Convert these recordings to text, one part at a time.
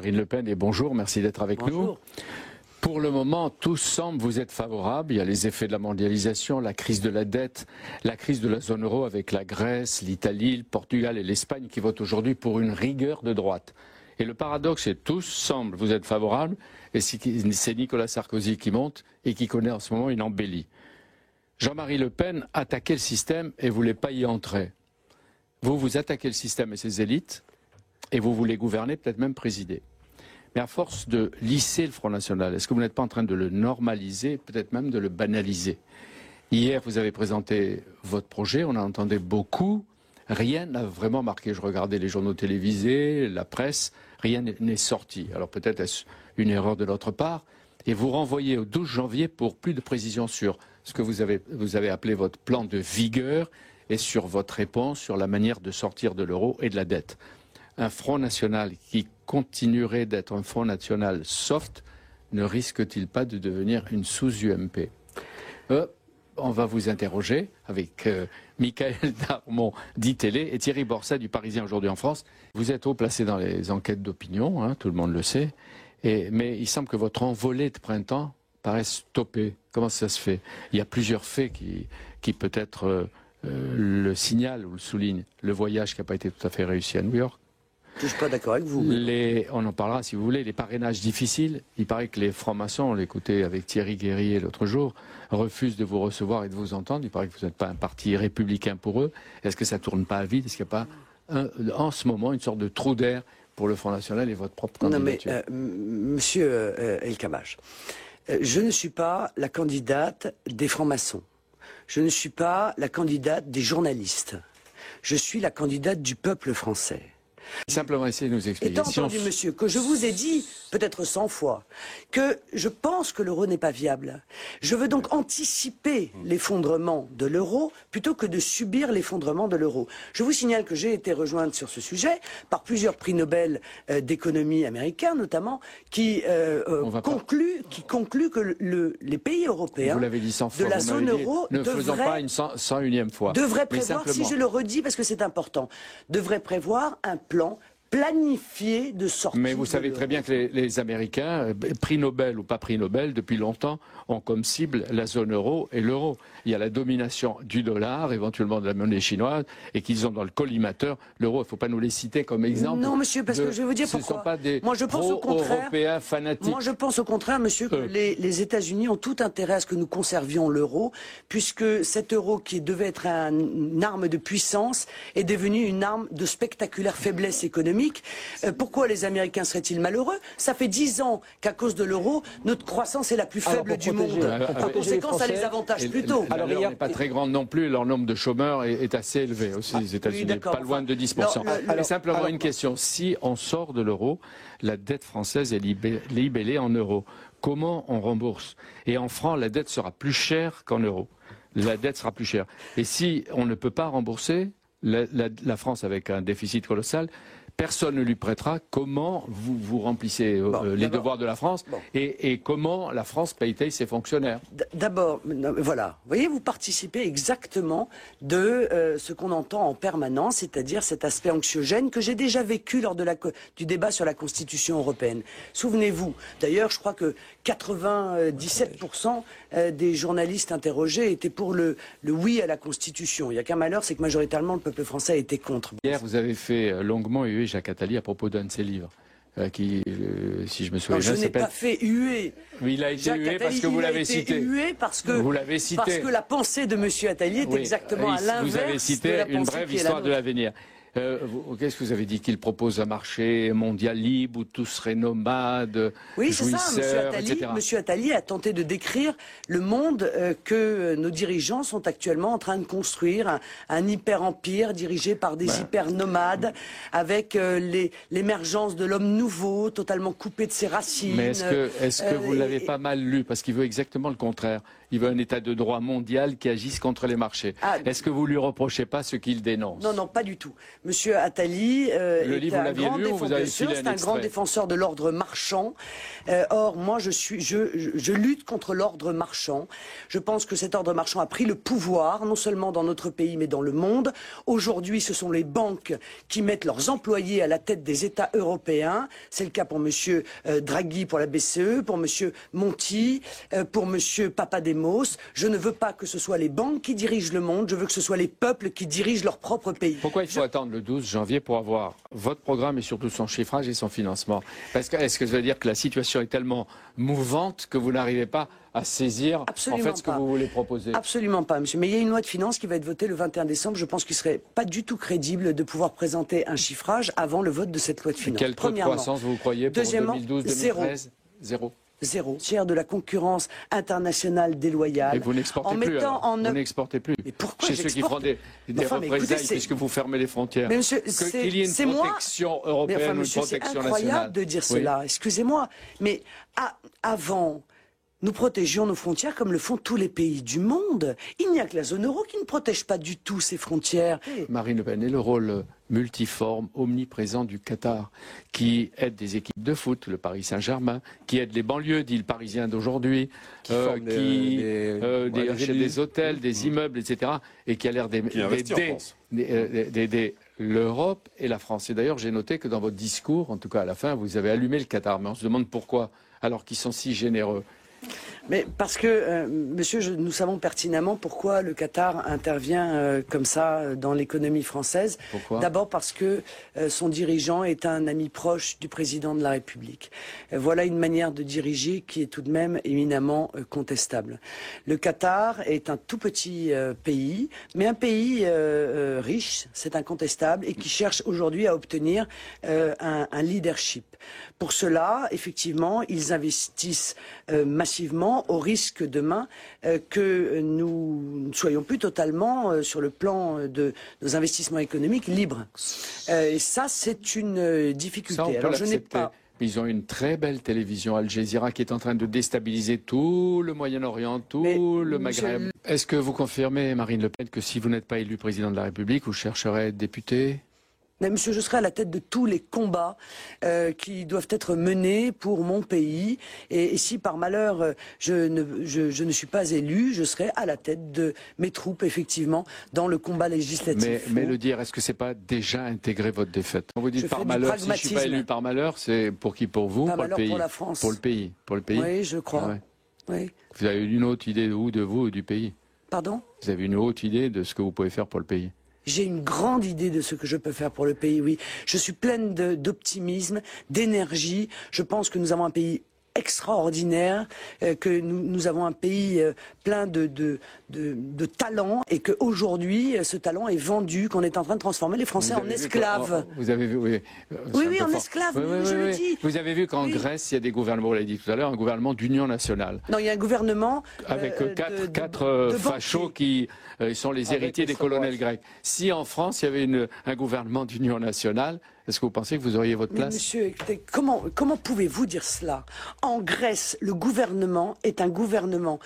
Marine Le Pen et bonjour, merci d'être avec nous. Pour le moment, tout semble vous être favorable. Il y a les effets de la mondialisation, la crise de la dette, la crise de la zone euro avec la Grèce, l'Italie, le Portugal et l'Espagne qui votent aujourd'hui pour une rigueur de droite. Et le paradoxe, c'est que tous semblent vous être favorables et c'est Nicolas Sarkozy qui monte et qui connaît en ce moment une embellie. Jean-Marie Le Pen attaquait le système et ne voulait pas y entrer. Vous attaquez le système et ses élites et vous voulez gouverner, peut-être même présider. Mais à force de lisser le Front National, est-ce que vous n'êtes pas en train de le normaliser, peut-être même de le banaliser? Hier, vous avez présenté votre projet, on en entendait beaucoup. Rien n'a vraiment marqué. Je regardais les journaux télévisés, la presse, rien n'est sorti. Alors peut-être est-ce une erreur de notre part. Et vous renvoyez au 12 janvier pour plus de précisions sur ce que vous avez appelé votre plan de vigueur et sur votre réponse sur la manière de sortir de l'euro et de la dette. Un Front National qui continuerait d'être un Front National soft ne risque-t-il pas de devenir une sous-UMP? On va vous interroger avec Michael Darmon d'ITélé et Thierry Borsat du Parisien aujourd'hui en France. Vous êtes haut placé dans les enquêtes d'opinion, hein, tout le monde le sait, mais il semble que votre envolée de printemps paraisse stoppée. Comment ça se fait? Il y a plusieurs faits qui peut-être le signalent ou le soulignent. Le voyage qui n'a pas été tout à fait réussi à New York. Je ne suis pas d'accord avec vous. On en parlera si vous voulez. Les parrainages difficiles. Il paraît que les francs-maçons, on l'écoutait avec Thierry Guerrier l'autre jour, refusent de vous recevoir et de vous entendre. Il paraît que vous n'êtes pas un parti républicain pour eux. Est-ce que ça ne tourne pas à vide? Est-ce qu'il n'y a pas en ce moment une sorte de trou d'air pour le Front National et votre propre candidature? Non mais, monsieur El Kabbach, je ne suis pas la candidate des francs-maçons. Je ne suis pas la candidate des journalistes. Je suis la candidate du peuple français. Simplement essayer de nous expliquer. Étant entendu, monsieur, que je vous ai dit, peut-être 100 fois, que je pense que l'euro n'est pas viable. Je veux donc anticiper l'effondrement de l'euro plutôt que de subir l'effondrement de l'euro. Je vous signale que j'ai été rejointe sur ce sujet par plusieurs prix Nobel d'économie américains, notamment, qui concluent que les pays européens vous l'avez dit 100 fois, de la zone euro ne faisons pas une 101e fois. Devraient prévoir, si je le redis parce que c'est important, devraient prévoir un plan planifié de sortie. Mais vous savez très bien que les Américains, prix Nobel ou pas prix Nobel, depuis longtemps, ont comme cible la zone euro et l'euro. Il y a la domination du dollar, éventuellement de la monnaie chinoise, et qu'ils ont dans le collimateur l'euro. Il ne faut pas nous les citer comme exemple. Non, monsieur, parce que je vais vous dire pourquoi. Ce ne sont pas des pro-européens fanatiques. Moi, je pense au contraire, monsieur, que les États-Unis ont tout intérêt à ce que nous conservions l'euro, puisque cet euro qui devait être une arme de puissance est devenu une arme de spectaculaire faiblesse économique. Pourquoi les Américains seraient-ils malheureux? Ça fait 10 ans qu'à cause de l'euro, notre croissance est la plus faible du monde. Par conséquent, ça les avantage plutôt. Alors, leur n'est pas très grande non plus, leur nombre de chômeurs est assez élevé aussi, les États-Unis, pas loin de 10%. Mais simplement une question, si on sort de l'euro, la dette française est libellée en euros. Comment on rembourse? Et en francs, la dette sera plus chère qu'en euros. La dette sera plus chère. Et si on ne peut pas rembourser, la France avec un déficit colossal, personne ne lui prêtera. Comment vous remplissez les devoirs de la France et comment la France paye ses fonctionnaires? D'abord, voilà, vous voyez, vous participez exactement de ce qu'on entend en permanence, c'est-à-dire cet aspect anxiogène que j'ai déjà vécu lors du débat sur la Constitution européenne. Souvenez-vous, d'ailleurs, je crois que 97% des journalistes interrogés étaient pour le oui à la Constitution. Il n'y a qu'un malheur, c'est que majoritairement le peuple français a été contre. Hier, vous avez fait longuement huer Jacques Attali à propos d'un de ses livres. Qui, si je me souviens bien, je n'ai pas fait huer. Mais il a été hué parce que vous l'avez cité. Hué parce que, vous l'avez cité. Parce que la pensée de M. Attali est exactement à l'inverse. Vous avez cité une brève histoire de l'avenir. Qu'est-ce que vous avez dit? Qu'il propose un marché mondial libre où tout serait nomade, oui, c'est ça, M. Attali a tenté de décrire le monde que nos dirigeants sont actuellement en train de construire, un hyper-empire dirigé par des hyper-nomades, avec l'émergence de l'homme nouveau, totalement coupé de ses racines. Mais est-ce que vous l'avez pas mal lu? Parce qu'il veut exactement le contraire. Il veut un état de droit mondial qui agisse contre les marchés. Est-ce que vous lui reprochez pas ce qu'il dénonce? Non, non, pas du tout. Monsieur Attali Le livre, vous l'aviez lu ou vous avez filé un c'est un grand extrait? défenseur de l'ordre marchand. Or, moi, je lutte contre l'ordre marchand. Je pense que cet ordre marchand a pris le pouvoir, non seulement dans notre pays, mais dans le monde. Aujourd'hui, ce sont les banques qui mettent leurs employés à la tête des États européens. C'est le cas pour Monsieur Draghi pour la BCE, pour Monsieur Monti, pour Monsieur Papademos. Je ne veux pas que ce soit les banques qui dirigent le monde. Je veux que ce soit les peuples qui dirigent leur propre pays. Pourquoi il faut attendre le 12 janvier pour avoir votre programme et surtout son chiffrage et son financement? Parce que est-ce que ça veut dire que la situation est tellement mouvante que vous n'arrivez pas à saisir Absolument en fait ce que vous voulez proposer? Absolument pas, monsieur. Mais il y a une loi de finances qui va être votée le 21 décembre. Je pense qu'il serait pas du tout crédible de pouvoir présenter un chiffrage avant le vote de cette loi de finances. Quel taux de croissance vous croyez pour 2012-2013? Zéro. Zéro. Tiers de la concurrence internationale déloyale. Et vous n'exportez plus. Vous n'exportez plus. Mais pourquoi chez ceux qui font des représailles puisque vous fermez les frontières. Mais monsieur, qu'il y ait une protection européenne ou une protection nationale. C'est incroyable de dire cela. Excusez-moi. Mais avant, nous protégions nos frontières comme le font tous les pays du monde. Il n'y a que la zone euro qui ne protège pas du tout ses frontières. Marine Le Pen, et le rôle multiforme, omniprésent du Qatar, qui aide des équipes de foot, le Paris Saint-Germain, qui aide les banlieues, dit le Parisien d'aujourd'hui, qui achète des hôtels, des immeubles, etc., et qui a l'air d'aider l'Europe et la France. Et d'ailleurs, j'ai noté que dans votre discours, en tout cas à la fin, vous avez allumé le Qatar. Mais on se demande pourquoi, alors qu'ils sont si généreux. Mais parce que, monsieur, nous savons pertinemment pourquoi le Qatar intervient comme ça dans l'économie française. Pourquoi ? D'abord parce que son dirigeant est un ami proche du président de la République. Voilà une manière de diriger qui est tout de même éminemment contestable. Le Qatar est un tout petit pays, mais un pays riche, c'est incontestable, et qui cherche aujourd'hui à obtenir un leadership. Pour cela, effectivement, ils investissent massivement au risque demain que nous ne soyons plus totalement sur le plan de nos investissements économiques libres. Et ça, c'est une difficulté. Ça, alors je n'ai pas. Ils ont une très belle télévision, Al Jazeera, qui est en train de déstabiliser tout le Moyen-Orient, le Maghreb. Est-ce que vous confirmez, Marine Le Pen, que si vous n'êtes pas élu président de la République, vous chercherez à être député ? Mais monsieur, je serai à la tête de tous les combats qui doivent être menés pour mon pays. Et si par malheur je ne suis pas élu, je serai à la tête de mes troupes, effectivement, dans le combat législatif. Mais le dire, est-ce que c'est pas déjà intégré votre défaite? Quand vous dites par malheur, si je ne suis pas élu par malheur, c'est pour qui? Pour vous? Pour le pays? Pour la France. Pour le pays? Pour le pays? Oui, je crois. Ah ouais. Oui. Vous avez une haute idée de vous ou du pays? Pardon? Vous avez une haute idée de ce que vous pouvez faire pour le pays? J'ai une grande idée de ce que je peux faire pour le pays, oui. Je suis pleine d'optimisme, d'énergie. Je pense que nous avons un pays extraordinaire, que nous avons un pays plein de talent et qu'aujourd'hui, ce talent est vendu, qu'on est en train de transformer les Français en esclaves. Vous avez vu, oui. Oui, en esclaves, je le dis. Vous avez vu qu'en Grèce, il y a des gouvernements, vous l'avez dit tout à l'heure, un gouvernement d'union nationale. Non, il y a un gouvernement... Avec quatre fachos qui sont les héritiers des colonels grecs. Si en France, il y avait un gouvernement d'union nationale, est-ce que vous pensez que vous auriez votre place? Monsieur, écoutez, comment pouvez-vous dire cela? En Grèce, le gouvernement est un gouvernement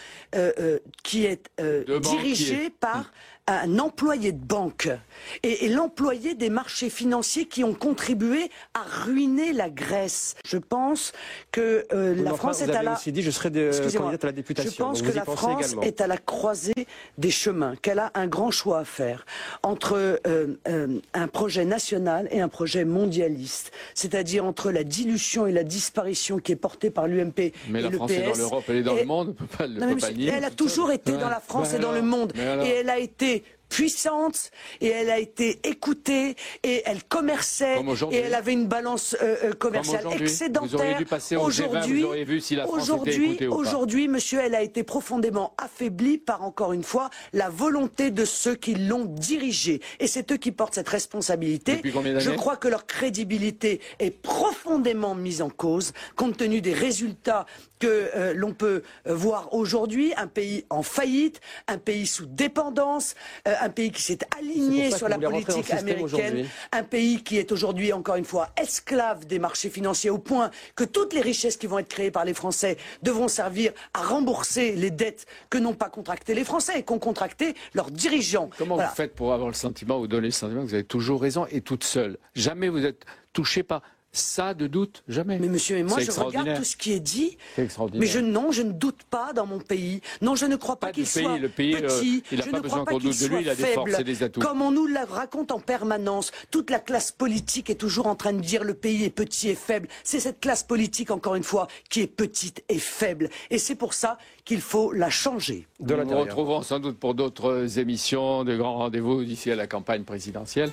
qui est dirigé par un employé de banque et l'employé des marchés financiers qui ont contribué à ruiner la Grèce. Je pense que la France est à la... aussi dit, je serai candidate à la députation. Je pense que la France est à la croisée des chemins, qu'elle a un grand choix à faire entre un projet national et un projet mondialiste, c'est-à-dire entre la dilution et la disparition qui est portée par l'UMP et le PS. Mais la France est dans l'Europe, elle est dans le monde, on ne peut pas nier. Elle a toujours été dans la France et dans le monde, et elle a été puissante, et elle a été écoutée, et elle commerçait, et elle avait une balance commerciale excédentaire. Vous auriez dû passer au G20, vous auriez vu si la France était écoutée ou pas. Aujourd'hui, monsieur, elle a été profondément affaiblie par, encore une fois, la volonté de ceux qui l'ont dirigée. Et c'est eux qui portent cette responsabilité. Depuis combien d'années ? Je crois que leur crédibilité est profondément mise en cause, compte tenu des résultats que l'on peut voir aujourd'hui, un pays en faillite, un pays sous dépendance, un pays qui s'est aligné sur la politique américaine, un pays qui est aujourd'hui, encore une fois, esclave des marchés financiers au point que toutes les richesses qui vont être créées par les Français devront servir à rembourser les dettes que n'ont pas contractées les Français et qu'ont contracté leurs dirigeants. Comment vous faites pour avoir le sentiment ou donner le sentiment que vous avez toujours raison et toute seule? Jamais vous êtes touché par ça de doute? Jamais. Mais monsieur, et moi je regarde tout ce qui est dit, mais je ne doute pas dans mon pays. Non, je ne crois pas qu'il soit petit, il n'a pas besoin qu'on doute de lui, il a des forces et des atouts. Comme on nous le raconte en permanence, toute la classe politique est toujours en train de dire le pays est petit et faible. C'est cette classe politique, encore une fois, qui est petite et faible. Et c'est pour ça qu'il faut la changer. Nous nous retrouverons sans doute pour d'autres émissions, de grands rendez-vous d'ici à la campagne présidentielle.